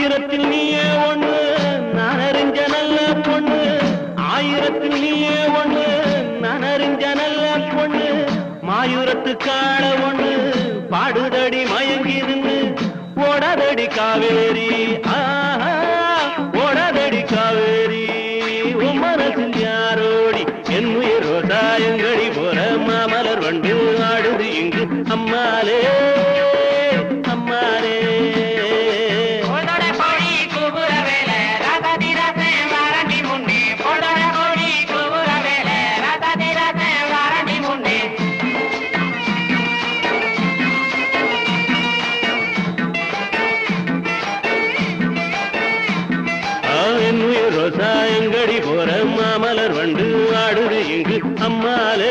ஆயிரத்தில் நீயே ஒண்ணு நான் அறிஞ்ச நல்ல பொண்ணு ஆயிரத்தில் நீயே ஒண்ணு நான் அறிஞ்ச நல்ல பொண்ணு மாயூரத்து காண ஒண்ணு பாடுதடி மயங்கி நின்று ஓடாதடி காவேரி ஓடாதடி காவேரி உன் மனசில் யாரோடி என் உயிர் ரோசாயங்கடி போற மாமலர் வண்டு ஆடுது இங்கு அம்மாலே அம்மாலே ரோசாயங்கடி போற மாமலர் வண்டு ஆடுது இங்கு அம்மாலே